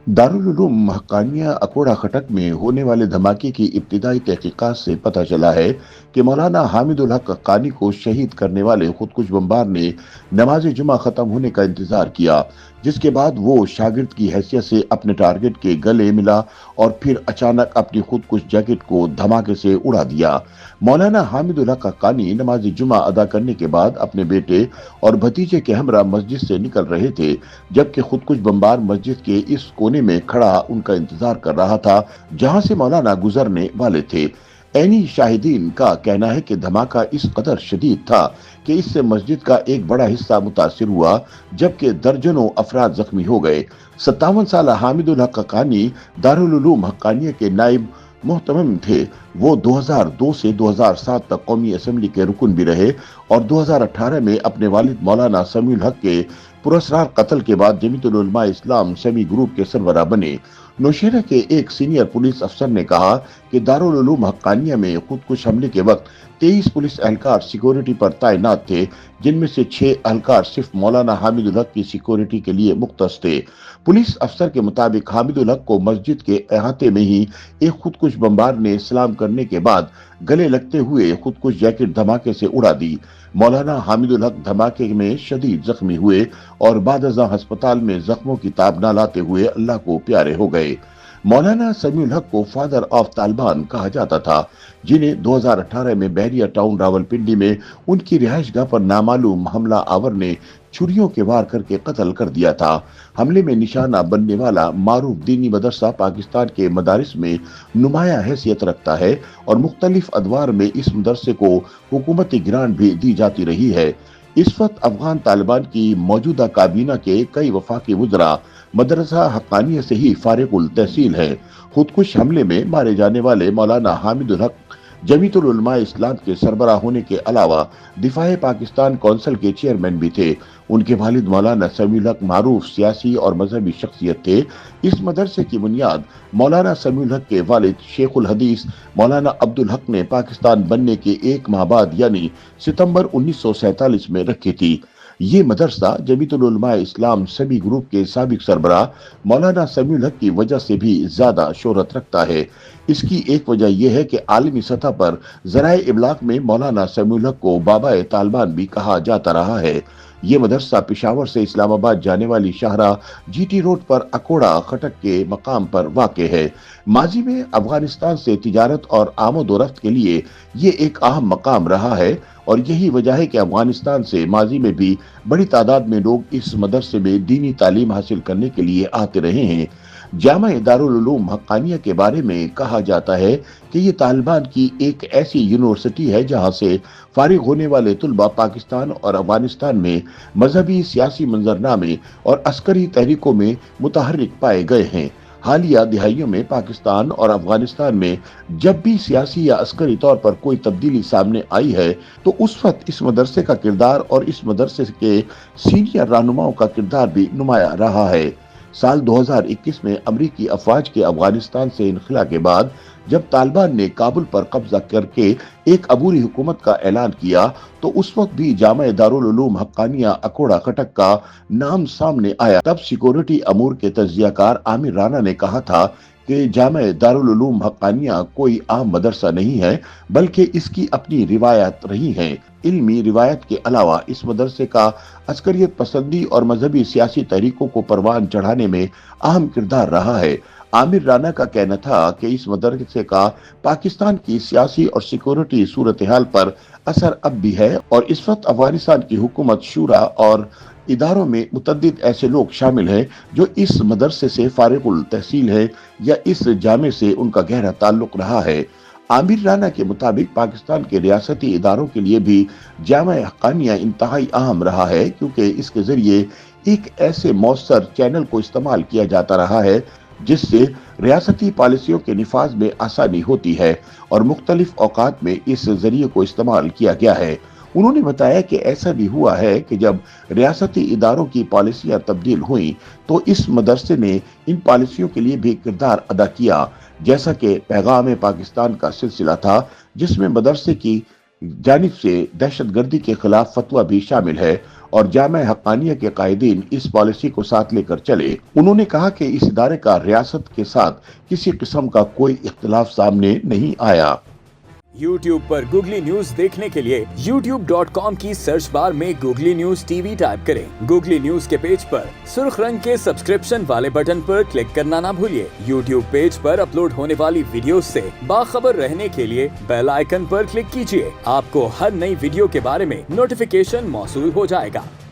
दारुल उलूम हक्कानिया अकोड़ा खटक में होने वाले धमाके की इब्तिदाई तहकीकात से पता चला है कि मौलाना हामिदुल हक हक्कानी को शहीद करने वाले खुदकुश बमबार ने नमाज जुमा खत्म होने का इंतजार किया, जिसके बाद वो शागिर्द की हैसियत से अपने टारगेट के गले मिला और फिर अचानक अपनी खुदकुश जैकेट को धमाके से उड़ा दिया। मौलाना हामिदुल हक हक्कानी नमाज जुमा अदा करने के बाद अपने बेटे और भतीजे के हमरा मस्जिद से निकल रहे थे, जबकि खुदकुश बमबार मस्जिद के इस कोने में खड़ा उनका इंतजार कर रहा था जहां से मौलाना गुजरने वाले थे। ऐनी शाहिदीन का कहना है कि धमाका इस कदर शदीद था कि इससे मस्जिद का एक बड़ा हिस्सा मुतासिर हुआ, जबकि दर्जनों अफराद जख्मी हो गए। 57 साल हामिदुल हक हक्कानी दारुल उलूम हक्कानिया के नाइब मोहतमिम थे। वो 2002 से 2007 तक कौमी असेंबली के रुकन भी रहे और 2018 में अपने वालिद मौलाना समीउल हक के पुरस्कार कत्ल के बाद जमीयतुल उलमा इस्लाम सेमी ग्रुप के सरबराह बने। नौशेरा के एक सीनियर पुलिस अफसर ने कहा कि दारुल उलूम हक्कानिया में खुदकुश हमले के वक्त 23 पुलिस एहलकार सिक्योरिटी पर तैनात थे, जिनमें से 6 एहलकार सिर्फ मौलाना हामिदुल हक की सिक्योरिटी के लिए मुख्तस थे। पुलिस अफसर के मुताबिक हामिदुल हक को मस्जिद के अहाते में ही एक खुदकुश बमबार ने सलाम करने के बाद गले लगते हुए खुदकुश जैकेट धमाके से उड़ा दी। मौलाना हामिदुल हक धमाके में शदीद जख्मी हुए और बादअज़ां अस्पताल में जख्मों की ताब न लाते हुए अल्लाह को प्यारे हो गए। मौलाना समीउल हक को फादर ऑफ तालिबान कहा जाता था, जिन्हें 2018 में बहरिया टाउन रावलपिंडी में उनकी रिहाइशगाह पर नामालूम हमला आवर ने छुरियों के वार करके कत्ल कर दिया था। हमले में निशाना बनने वाला मारूफ दीनी मदरसा पाकिस्तान के मदारिस में नुमाया हैसियत रखता है और मुख्तलिफ अदवार में इस मदरसे को हुकूमती ग्रांट भी दी जाती रही है। इस वक्त अफगान तालिबान की मौजूदा काबीना के कई वफाकी वुज़रा मदरसा हक्कानिया से ही फारिगुल तहसील है। खुदकुश हमले में मारे जाने वाले मौलाना हामिदुल हक जमीयतुल उलमा इस्लाम के सरबराह होने के अलावा दिफाए पाकिस्तान कौंसिल के चेयरमैन भी थे। उनके वालिद मौलाना समीउल हक मारूफ सियासी और मजहबी शख्सियत थे। इस मदरसे की बुनियाद मौलाना समीउल हक के वालिद शेखुल हदीस मौलाना अब्दुल हक ने पाकिस्तान बनने के एक माह बाद यानी सितंबर 1947 में रखी थी। ये मदरसा जमीयतुल उलमा इस्लाम सभी ग्रुप के साबिक सरबराह मौलाना समीउल हक की वजह से भी ज्यादा शोहरत रखता है। इसकी एक वजह यह है कि आलमी सतह पर ज़राए इब्लाग में मौलाना समीउल हक को बाबा तालिबान भी कहा जाता रहा है। ये मदरसा पेशावर से इस्लामाबाद जाने वाली शाहरा जीटी रोड पर अकोड़ा खटक के मकाम पर वाक़ है। माजी में अफगानिस्तान से तिजारत और आमद-ओ-रफ्त के लिए ये एक अहम मकाम रहा है और यही वजह है कि अफगानिस्तान से माजी में भी बड़ी तादाद में लोग इस मदरसे में दीनी तालीम हासिल करने के लिए आते रहे हैं। जामा दारुल उलूम हक्कानिया के बारे में कहा जाता है कि ये तालिबान की एक ऐसी यूनिवर्सिटी है जहां से फारिग होने वाले तुलबा पाकिस्तान और अफगानिस्तान में मजहबी सियासी मंजरनामे और अस्करी तहरीकों में मुतहर्रिक पाए गए हैं। हालिया दिहाइयों में पाकिस्तान और अफगानिस्तान में जब भी सियासी या अस्करी तौर पर कोई तब्दीली सामने आई है तो उस वक्त इस मदरसे का किरदार और इस मदरसे के सीनियर रहनुमाओं का किरदार भी नुमाया रहा है। साल 2021 में अमरीकी अफवाज के अफगानिस्तान से इनखला के बाद जब तालिबान ने काबुल पर कब्जा करके एक अबूरी हुकूमत का ऐलान किया तो उस वक्त भी जामा दारुल उलूम हक्कानिया अकोड़ा खटक का नाम सामने आया। तब सिक्योरिटी अमूर के तज्जियाकार आमिर राना ने कहा था कि जामा दारुल उलूम हक्कानिया कोई आम मदरसा नहीं है, बल्कि इसकी अपनी रिवायत रही है। इल्मी रिवायत के अलावा इस मदरसे का अस्करियत पसंदी और मजहबी सियासी तहरीकों को परवान चढ़ाने में अहम किरदार रहा है। आमिर राना का कहना था कि इस मदरसे का पाकिस्तान की सियासी और सिक्योरिटी सूरत हाल पर असर अब भी है और इस वक्त अफगानिस्तान की हुकूमत शूरा और इदारों में मुतद्दिद ऐसे लोग शामिल हैं जो इस मदरसे से फारिगुल तहसील है या इस जामे से उनका गहरा ताल्लुक रहा है। आमिर राना के मुताबिक पाकिस्तान के रियासती इदारों के लिए भी जामा हक्कानिया इंतहाई अहम रहा है, क्योंकि इसके जरिए एक ऐसे मौसर चैनल को इस्तेमाल किया जाता रहा है जिससे रियासती पॉलिसियों के निफाज में आसानी होती है और मुख्तलिफ औकात में इस जरिए को इस्तेमाल किया गया है। उन्होंने बताया कि ऐसा भी हुआ है कि जब रियासती इदारों की पॉलिसियां तब्दील हुई तो इस मदरसे ने इन पॉलिसियों के लिए भी किरदार अदा किया, जैसा कि पैगाम पाकिस्तान का सिलसिला था जिसमें मदरसे की जानिब से दहशतगर्दी के खिलाफ फतवा भी शामिल है और जामे हक्कानिया के कायदीन इस पॉलिसी को साथ लेकर चले। उन्होंने कहा कि इस इदारे का रियासत के साथ किसी किस्म का कोई इख्तिलाफ सामने नहीं आया। YouTube पर गूगली न्यूज देखने के लिए youtube.com की सर्च बार में गूगली न्यूज टीवी टाइप करें। गूगली न्यूज के पेज पर सुर्ख रंग के सब्सक्रिप्शन वाले बटन पर क्लिक करना ना भूलिए। YouTube पेज पर अपलोड होने वाली वीडियोस से बाखबर रहने के लिए बेल आइकन पर क्लिक कीजिए। आपको हर नई वीडियो के बारे में नोटिफिकेशन मौसूल हो जाएगा।